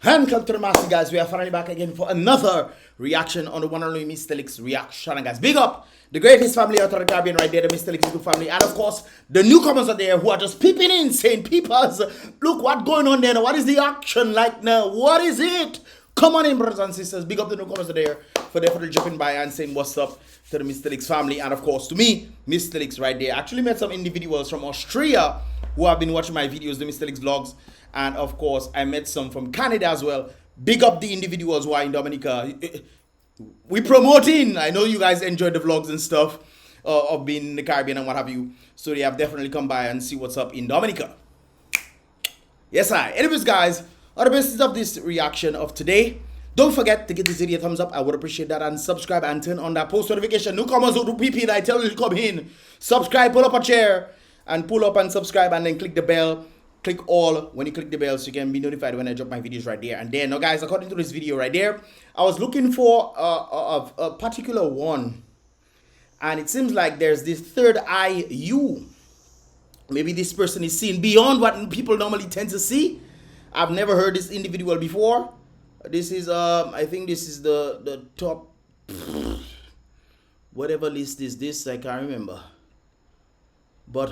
And come to the master, guys. We are finally back again for another reaction on the one and only Mystelics reaction. And guys, big up the greatest family out of the Caribbean right there, the Mystelics YouTube family. And of course, the newcomers are there who are just peeping in, saying, peepers, look what's going on there now. What is the action like now? What is it? Come on in, brothers and sisters. Big up the newcomers are there for definitely jumping by and saying what's up to the Mystelics family. And of course, to me, Mystelics right there. I actually met some individuals from Australia who have been watching my videos, the Mystelics vlogs. And of course, I met some from Canada as well. Big up the individuals who are in Dominica. We promoting. I know you guys enjoy the vlogs and stuff of being in the Caribbean and what have you. So they have definitely come by and see what's up in Dominica. Yes, I. Anyways, guys, on the basis of this reaction of today, don't forget to give this video a thumbs up. I would appreciate that. And subscribe and turn on that post notification. Newcomers who do PP, I tell you to come in. Subscribe, pull up a chair and pull up and subscribe and then click the bell. Click all when you click the bell so you can be notified when I drop my videos right there. And then, now guys, according to this video right there, I was looking for a particular one. And it seems like there's this third eye you. Maybe this person is seeing beyond what people normally tend to see. I've never heard this individual before. This is, I think this is the top, whatever list is this, I can't remember. But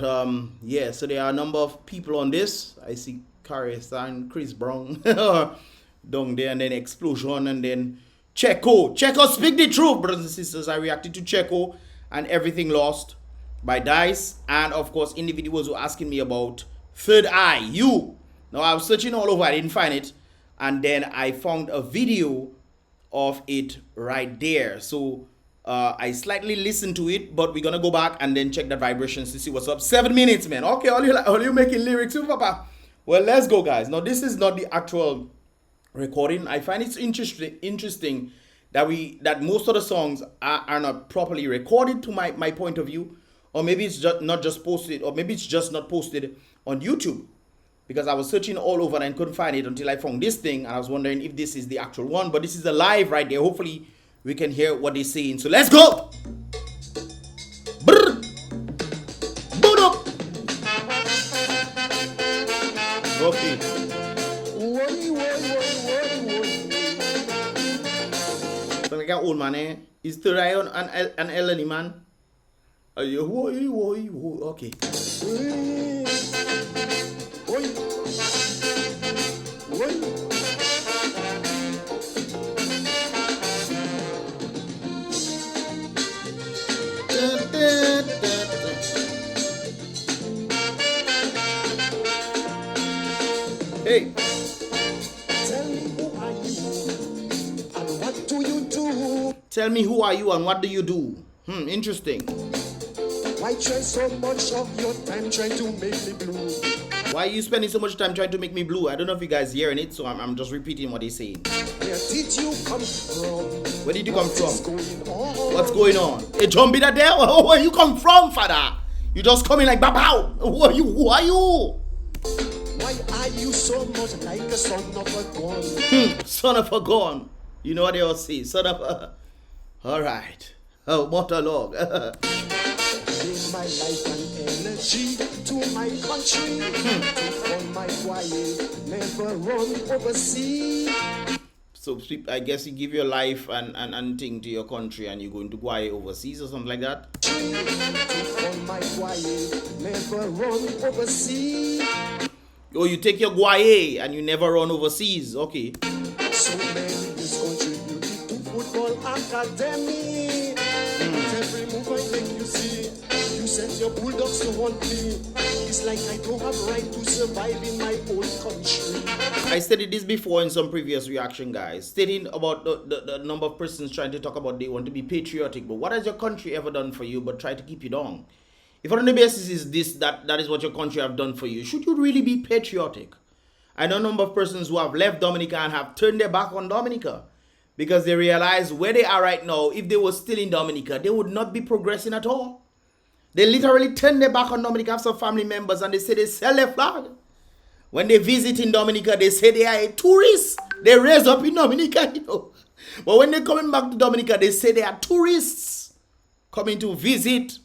yeah, so there are a number of people on this. I see Caris and Chris Brown down there, and then Explosion, and then Checo. Checo, speak the truth, brothers and sisters. I reacted to Checo and Everything Lost by Dice, and of course individuals were asking me about Third Eye You. Now I was searching all over, I didn't find it, and then I found a video of it right there. So I slightly listened to it, but we're gonna go back and then check the vibrations to see what's up. 7 minutes, man. Okay, all you making lyrics too, Papa? Well, let's go, guys. Now, this is not the actual recording. I find it's interesting that most of the songs are not properly recorded to my point of view, or maybe it's just not just posted, or maybe it's just not posted on YouTube. Because I was searching all over and couldn't find it until I found this thing, and I was wondering if this is the actual one. But this is the live right there. Hopefully we can hear what they're saying. So let's go. Brr. Boot up. Okay. So like an old man, eh? Is Third Eye an elderly man? Okay. Hey. Tell me who are you and what do you do? Interesting. Why spend so much of your time trying to make me blue? Why are you spending so much time trying to make me blue? I don't know if you guys hearing it, so I'm just repeating what he's saying. Where did you come from? Where did you come from? What's going on? Hey, Jumpy that there? Where you come from, father? You just coming like Babao. Who are you? Who are you? Why are you so much like a son of a gun? Son of a gun. You know what they all say? Son of a... Alright. Oh, monologue. Give my life and energy to my country. To on my quiet, never run overseas. So I guess you give your life and thing to your country and you're going to go overseas or something like that? To on my quiet, never run overseas. Oh, you take your guaye and you never run overseas. Okay. So many is contributed to football academy. Every move I make you see, you send your bulldogs to hunt me. It's like I don't have right to survive in my own country. I stated this before in some previous reaction, guys, stating about the number of persons trying to talk about they want to be patriotic. But what has your country ever done for you but try to keep you down? If on the basis is this, that is what your country have done for you, should you really be patriotic? I know a number of persons who have left Dominica and have turned their back on Dominica because they realize where they are right now, if they were still in Dominica, they would not be progressing at all. They literally turned their back on Dominica, have some family members, and they say they sell their flag. When they visit in Dominica, they say they are a tourist. They raise up in Dominica, you know. But when they're coming back to Dominica, they say they are tourists coming to visit.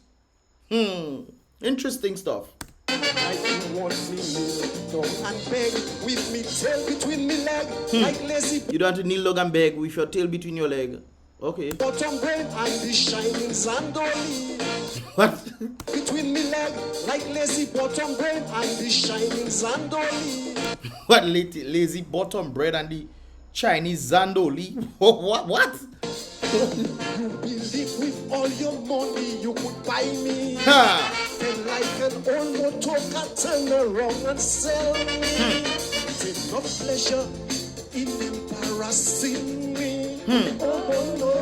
Interesting stuff. Like you want me kneel down and beg with me tail between me leg. Like lazy You don't have to kneel down and beg with your tail between your leg. Okay. bottom brain and the shining Zandoli. What? Between me leg, like lazy bottom brain and the shining Zandoli. What lazy bottom bread and the Chinese Zandoli? What? You believe with all your money you could buy me. Ha! And like an old motor car, turn around and sell me. Take no pleasure in embarrassing me. Oh no.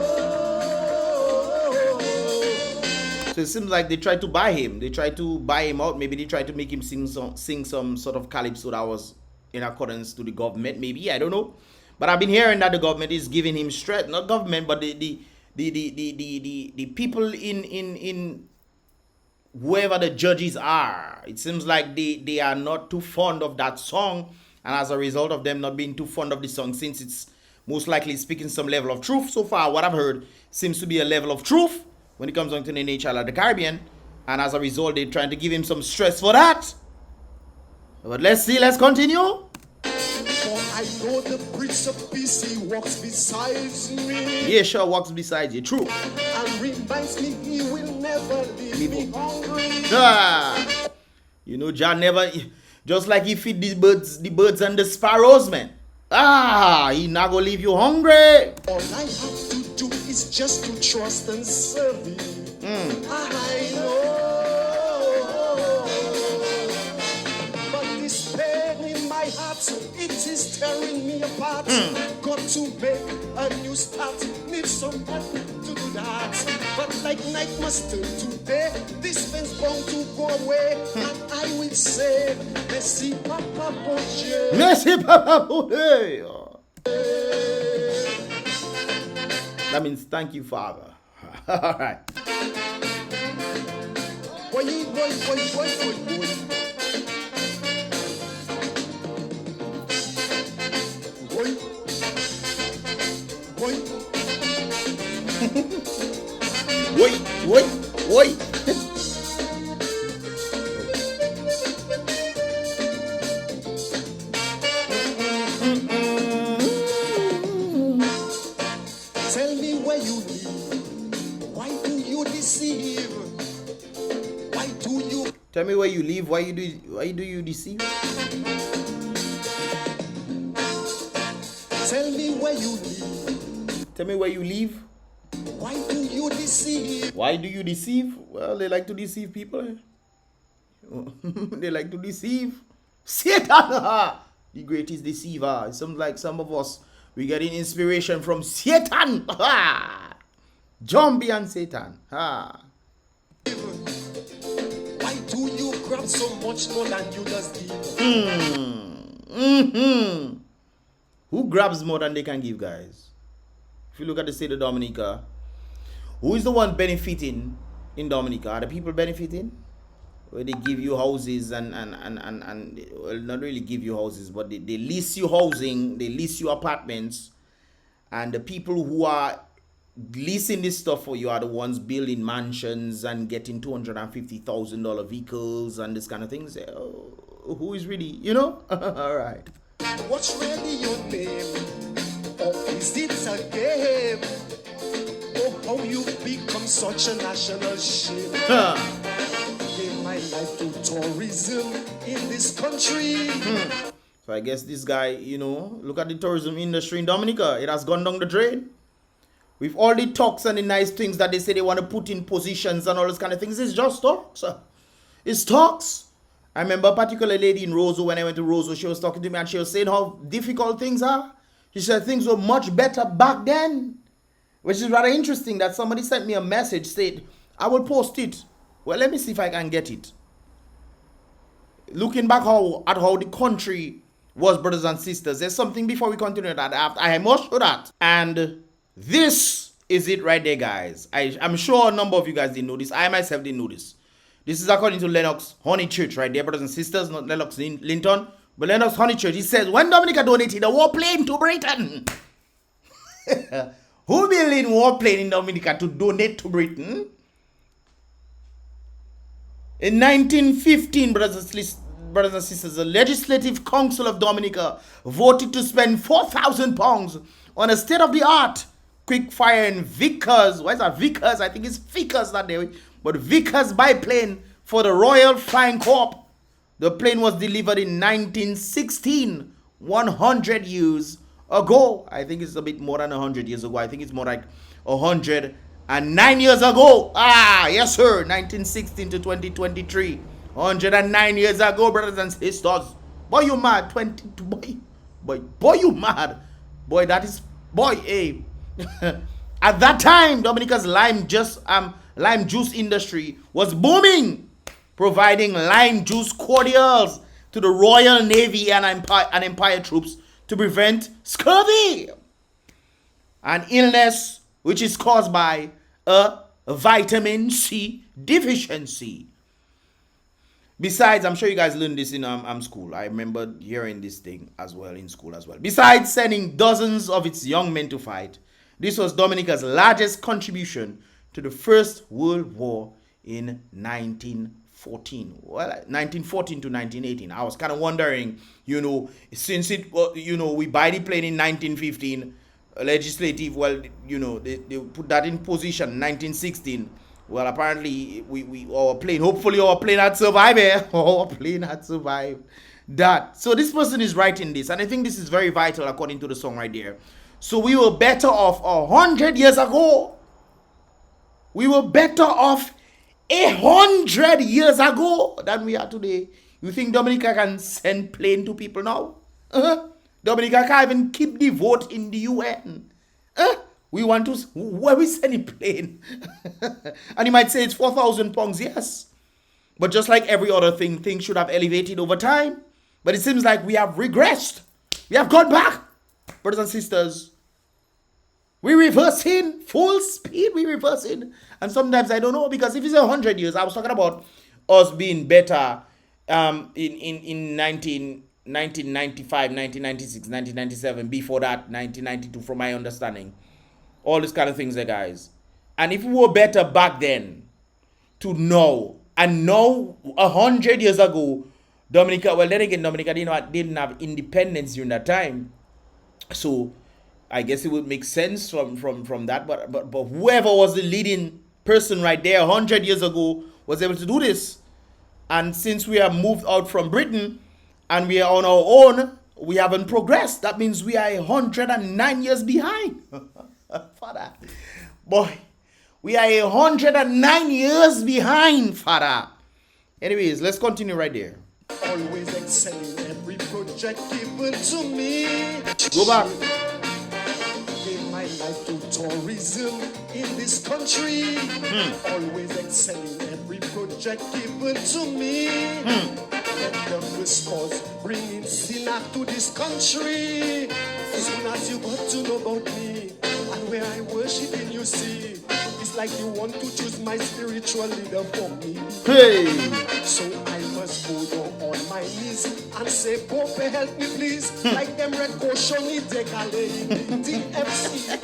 So it seems like they tried to buy him. They tried to buy him out. Maybe they tried to make him sing some sort of calypso that was in accordance to the government. Maybe, I don't know. But I've been hearing that the government is giving him stress. Not government, but the people in whoever the judges are. It seems like they are not too fond of that song, and as a result of them not being too fond of the song, since it's most likely speaking some level of truth. So far, what I've heard seems to be a level of truth when it comes on to the nature of the Caribbean, and as a result, they're trying to give him some stress for that. But let's see. Let's continue. For I know the Prince of Peace, he walks beside me. Yeah, sure, walks beside you. True. And reminds me he will never leave me hungry. Ah, you know, Jah never, just like he feed the birds and the sparrows, man. Ah, he not gonna leave you hungry. All I have to do is just to trust and serve him. I know. But this pain in my heart, it is tearing me apart. Got to make a new start. Need some help to do that. But like night must turn to day, this pain's bound to go away. And I will say, Merci Papa Bon Dieu. Merci, Papa. Hey. That means thank you, Father. All right. Boy, boy, boy, boy, boy, boy. Wait. Tell me where you live. Why do you deceive? Why do you? Tell me where you live. Why do you deceive? Tell me where you live. Tell me where you live. Why do you deceive? Why do you deceive? Well, they like to deceive people. They like to deceive. Satan, the greatest deceiver. It sounds like some of us, we getting inspiration from Satan. Zombie and Satan. Why do you grab so much more than you just give? Who grabs more than they can give, guys? If you look at the state of Dominica, who is the one benefiting in Dominica? Are the people benefiting? Where they give you houses and well, not really give you houses, but they lease you housing, they lease you apartments, and the people who are leasing this stuff for you are the ones building mansions and getting $250,000 vehicles and this kind of things. Who is really, you know? All right. What's really your name? Or is it a game? Oh, how you become such a national shame. Gave my life to tourism in this country. So I guess this guy, you know, look at the tourism industry in Dominica. It has gone down the drain. With all the talks and the nice things that they say they want to put in positions and all those kind of things, it's just talks. It's talks. I remember a particular lady in Roseau, when I went to Roseau, she was talking to me and she was saying how difficult things are. She said things were much better back then. Which is rather interesting that somebody sent me a message, said, I will post it. Well, let me see if I can get it. Looking back at how the country was, brothers and sisters, there's something before we continue that I must show that. And this is it right there, guys. I'm sure a number of you guys didn't know this. I myself didn't know this. This is according to Lennox Honeychurch right there, brothers and sisters. Not Lennox Linton, but Lennox Honeychurch. He says, when Dominica donated a warplane to Britain. Who building warplane in Dominica to donate to Britain? In 1915, brothers and sisters, the Legislative Council of Dominica voted to spend £4,000 on a state-of-the-art quick-fire and Vickers. Why is that Vickers? I think it's Vickers that day. But Vickers biplane for the Royal Flying Corps. The plane was delivered in 1916, 100 years ago. I think it's a bit more than 100 years ago. I think it's more like 109 years ago. Ah, yes, sir. 1916 to 2023. 109 years ago, brothers and sisters. Boy, you mad. 22, boy, you mad. Boy, that is, boy, hey. At that time, Dominica's lime juice industry was booming, providing lime juice cordials to the Royal Navy and Empire troops to prevent scurvy, an illness which is caused by a vitamin C deficiency. Besides, I'm sure you guys learned this in school. I remember hearing this thing as well in school as well. Besides sending dozens of its young men to fight, this was Dominica's largest contribution to the First World War in 1914. Well, 1914 to 1918. I was kind of wondering, since we buy the plane in 1915, legislative, well, they put that in position 1916. Well, apparently, hopefully our plane had survived. Our plane had survived that. So this person is writing this, and I think this is very vital according to the song right there. So we were better off 100 years ago. We were better off 100 years ago than we are today. You think Dominica can send plane to people now? Dominica can't even keep the vote in the UN. We want to, where we send a plane? And you might say it's £4,000, yes. But just like every other thing, things should have elevated over time. But it seems like we have regressed. We have gone back. Brothers and sisters, we reversing, full speed, we reversing. And sometimes I don't know, because if it's 100 years, I was talking about us being better in 1995, 1996, 1997, before that, 1992, from my understanding. All these kind of things there, guys. And if we were better back then to know, and know 100 years ago, Dominica, well then again, Dominica didn't have independence during that time. So I guess it would make sense from that. But whoever was the leading person right there 100 years ago was able to do this. And since we have moved out from Britain and we are on our own, we haven't progressed. That means we are 109 years behind. Father, boy, we are 109 years behind, Father. Anyways, let's continue right there. Always excelling every project given to me. Go back. Gave my life to tourism in this country. Always excelling every project given to me. Let the first cause bringing sinner to this country. As soon as you got to know about me and where I worship in, you see, it's like you want to choose my spiritual leader for me. Hey. So I must go down on my knees and say, Pope, help me please. Like them red caution in the DFC.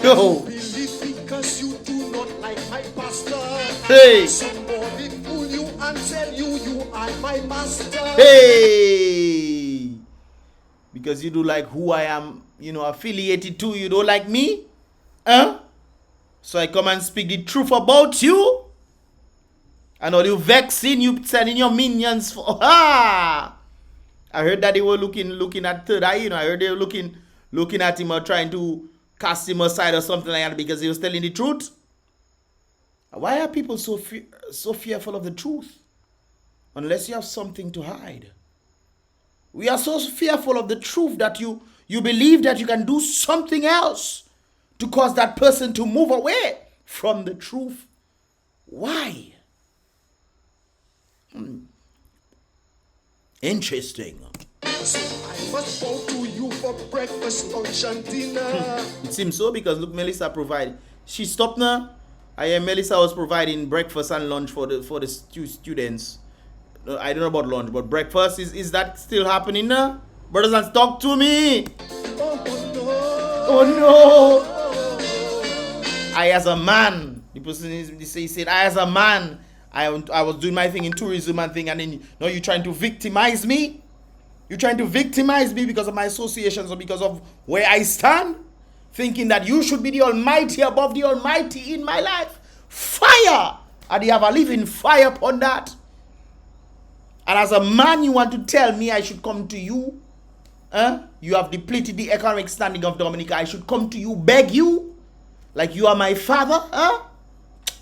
Yo. Believe because you do not like my pastor. Hey. Somebody fool you and tell you you are my master. Hey. Because you do like who I am, affiliated to. You don't like me? So I come and speak the truth about you. And all you vexing, you sending your minions for. I heard that they were looking at Third Eye. I heard they were looking at him or trying to cast him aside or something like that because he was telling the truth. Why are people so fearful of the truth? Unless you have something to hide. We are so fearful of the truth that you believe that you can do something else to cause that person to move away from the truth. Why? Interesting. So I must bow to you for breakfast, lunch, and dinner. It seems so because look, Melissa provided. She stopped now. Melissa was providing breakfast and lunch for the students. I don't know about lunch, but breakfast is that still happening now? Brothers, and talk to me. Oh no. I as a man, the person he said, I as a man, I was doing my thing in tourism and thing, and then now you're trying to victimize me. You're trying to victimize me because of my associations or because of where I stand, thinking that you should be the Almighty above the Almighty in my life. Fire! And you have a living fire upon that. And as a man, you want to tell me I should come to you? You have depleted the economic standing of Dominica. I should come to you, beg you? Like you are my father?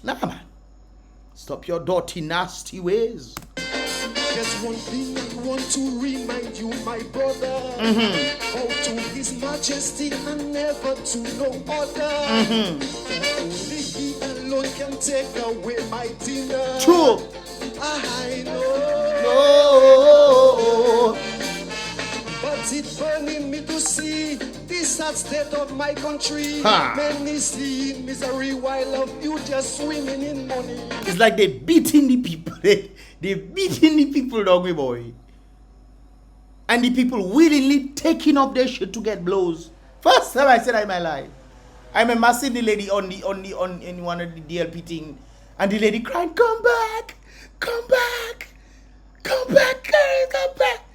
Nah, man. Stop your dirty, nasty ways. There's one thing I want to remind you, my brother. Bow to His Majesty and never to no other. For only He alone can take away my dinner. True. I know. No. But it's burning me to see this sad state of my country. Ha. Many see in misery while of you just swimming in money. It's like they're beating the people. They're beating the people, doggy boy. And the people willingly taking up their shit to get blows. First time I said that in my life. I remember seeing the lady in one of the DLP thing, and the lady crying, "Come back, come back, come back, girl, come back."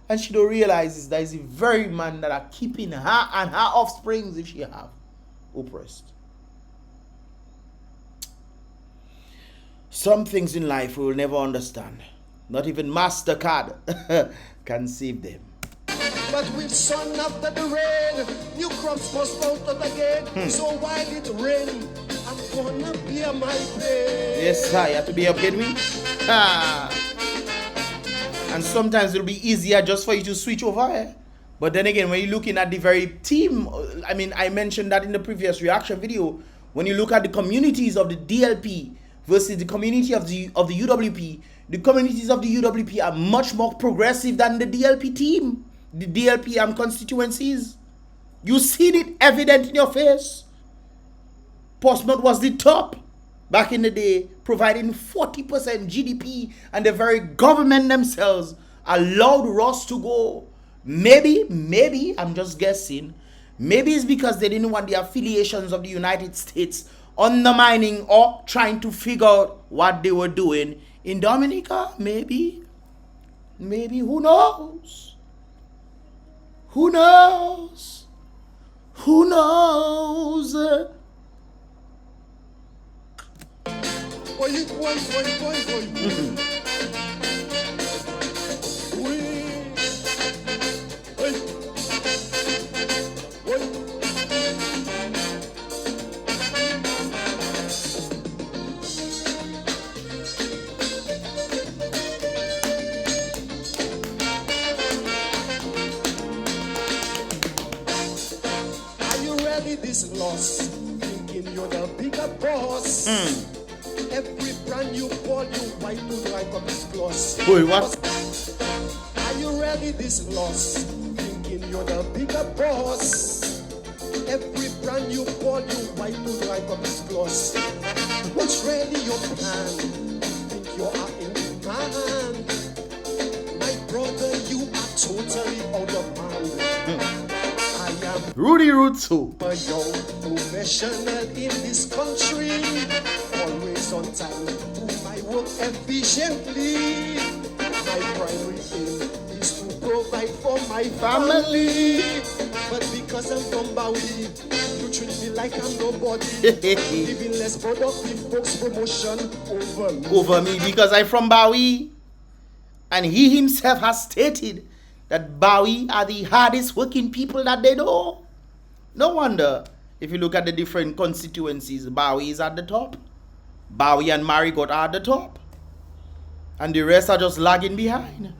And she don't realize is that is the very man that are keeping her and her offsprings, if she have, oppressed. Some things in life we will never understand. Not even MasterCard can save them. But with sun after the rain, new crops must sprout out again. So while it rain, I'm gonna bear my pain. Yes, sir, you have to be up, get me? And sometimes it'll be easier just for you to switch over. But then again, when you're looking at the very team, I mean, I mentioned that in the previous reaction video. When you look at the communities of the DLP versus the community of the UWP, the communities of the UWP are much more progressive than the DLP team. The DLP constituencies. You see it evident in your face. Portsmouth was the top back in the day, providing 40% GDP, and the very government themselves allowed Ross to go. Maybe, I'm just guessing, maybe it's because they didn't want the affiliations of the United States undermining or trying to figure out what they were doing in Dominica. Maybe, who knows? Who knows? Who knows? Boy. Are you ready this loss? Thinking you're the bigger boss. Every brand you call you white to like up his gloss. Boy, what? Are you ready this loss? Thinking you're the bigger boss. Every brand you call you white to like up his gloss. What's really your plan? Think you are in demand? My brother, you are totally out of hand. I am Rudy Rutsu. a young professional in this country. Always on time, do my work efficiently. My primary aim is to provide for my family. But because I'm from Bowie, you treat me like I'm nobody. Even less productive folks promotion over me. Because I'm from Bowie. And he himself has stated that Bowie are the hardest working people that they know. No wonder, if you look at the different constituencies, Bowie is at the top. Bowie and Marigot are at the top. And the rest are just lagging behind.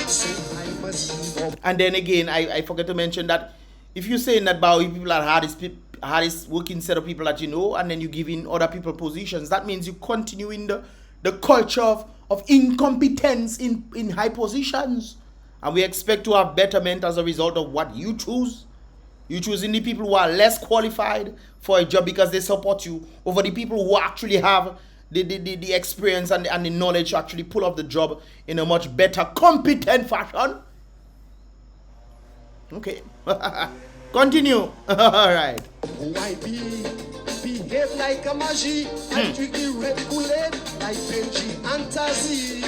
So I must give up. And then again, I forgot to mention that if you're saying that Bowie people are hardest working set of people that you know, and then you give in other people positions, that means you continue in the culture of incompetence in high positions. And we expect to have betterment as a result of what you choose. You choosing the people who are less qualified for a job because they support you over the people who actually have the experience and the knowledge to actually pull off the job in a much better, competent fashion. Okay. Continue. All right. Who I be? behave like a magi. I drink the red Kool-Aid like Benji and Tazzy.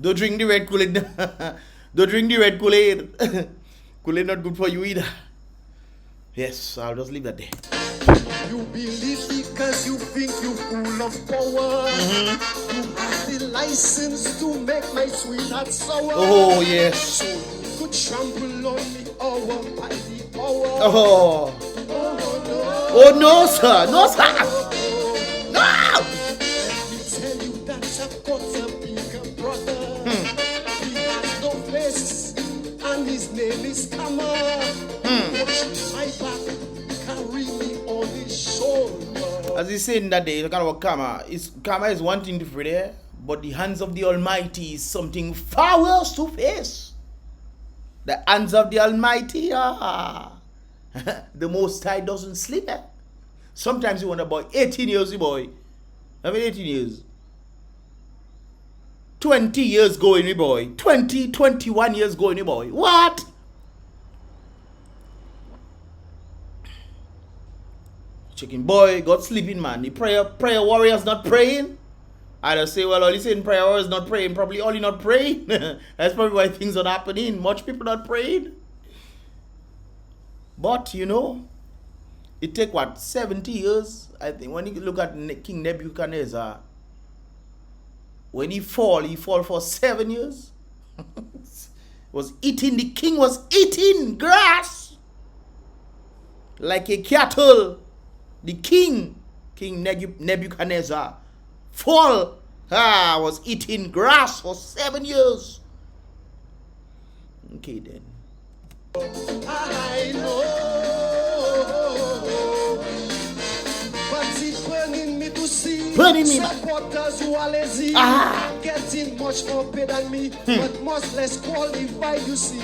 Don't drink the red Kool-Aid. Don't drink the red Kool-Aid. Kool-Aid not good for you either. Yes, I'll just leave that there. You believe because you think you're full of power. You have the license to make my sweetheart sour. Oh, yes. So you could trample on me hour by the hour. Oh. Oh, no. Oh, no, sir. No, sir. No. Let me tell you that's a butter bigger brother. He has no face and his name is Kama. Watch my back, carry me on his shoulder. As he's saying that day, talking about karma. Karma is one thing to fear, but the hands of the Almighty is something far worse to face. The hands of the Almighty, the Most High doesn't sleep. Sometimes you wonder about 18 years, boy. I mean 18 years. 20 years going, boy. 21 years going, boy. What? Chicken boy, God sleeping, man. The prayer warrior's not praying. I just say, well, all you saying prayer warrior's not praying. Probably all you not praying. That's probably why things are happening. Much people not praying. But, you know, it take what, 70 years? I think when you look at King Nebuchadnezzar, when he fall for 7 years. The king was eating grass like a cattle. The king Nebuchadnezzar, was eating grass for 7 years. Okay then. I know, but it's burning me to see supporters who are lazy, getting much more pay than me, but much less qualified, you see.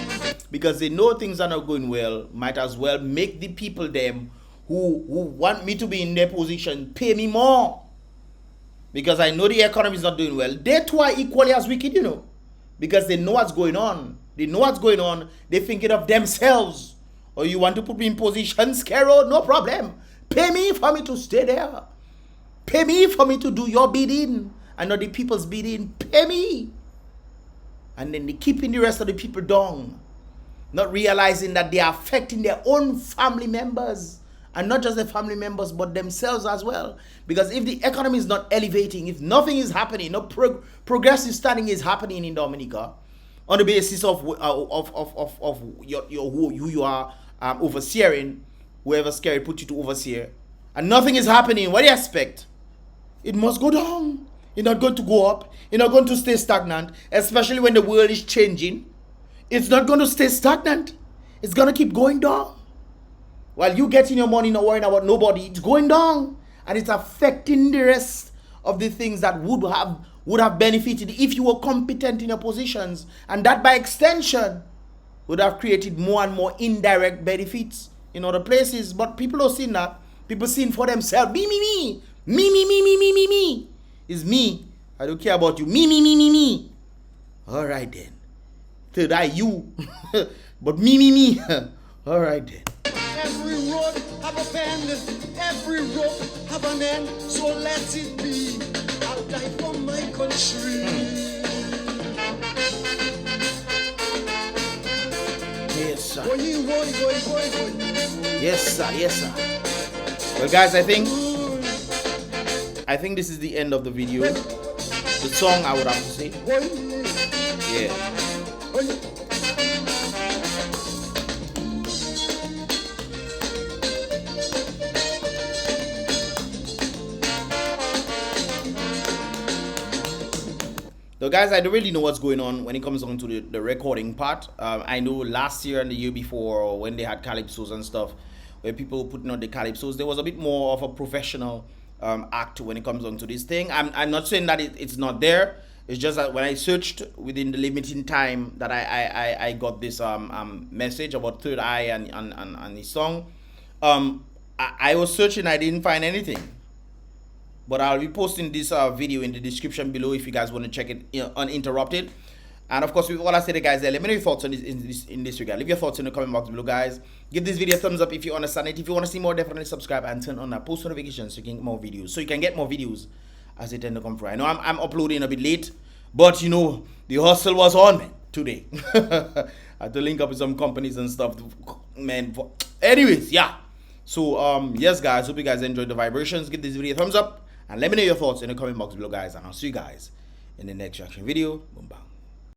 Because they know things are not going well, might as well make the people them who want me to be in their position pay me more. Because I know the economy is not doing well. They too are equally as wicked, you know. Because they know what's going on. They know what's going on. They're thinking of themselves. Or you want to put me in position, Scaro? No problem. Pay me for me to stay there. Pay me for me to do your bidding and not the people's bidding. Pay me. And then they keeping the rest of the people down. Not realizing that they are affecting their own family members. And not just the family members, but themselves as well. Because if the economy is not elevating, if nothing is happening, no progressive standing is happening in Dominica, on the basis of who you are overseeing, whoever scary put you to overseer, and nothing is happening, what do you expect? It must go down. It's not going to go up. It's not going to stay stagnant, especially when the world is changing. It's not going to stay stagnant. It's going to keep going down. While you getting your money, not worrying about nobody, it's going down. And it's affecting the rest of the things that would have benefited if you were competent in your positions. And that by extension would have created more and more indirect benefits in other places. But people don't see that. People see for themselves. Me. It's me. I don't care about you. Me. All right then. Third eye, you. But me. All right then. Every road have a bend, every rope have an end, so let it be. I'll die for my country. Yes, sir. Boy. Yes, sir. Well, guys, I think this is the end of the video. The song, I would have to say. Yeah. So guys, I don't really know what's going on when it comes on to the recording part. I know last year and the year before, when they had CALYPSOs and stuff, where people were putting on the CALYPSOs, there was a bit more of a professional act when it comes on to this thing. I'm not saying that it's not there. It's just that when I searched within the limiting time that I got this message about Third Eye and his song, I was searching, I didn't find anything. But I'll be posting this video in the description below if you guys want to check it uninterrupted. And of course, with all I said, guys, let me know your thoughts on in this regard. Leave your thoughts in the comment box below, guys. Give this video a thumbs up if you understand it. If you want to see more, definitely subscribe and turn on that post notifications so you can get more videos. So you can get more videos as they tend to come through. I know I'm uploading a bit late, but you know the hustle was on, man, today. I had to link up with some companies and stuff, man. Anyways, yeah. So yes, guys, hope you guys enjoyed the vibrations. Give this video a thumbs up and let me know your thoughts in the comment box below, guys. And I'll see you guys in the next reaction video. Boom, bang.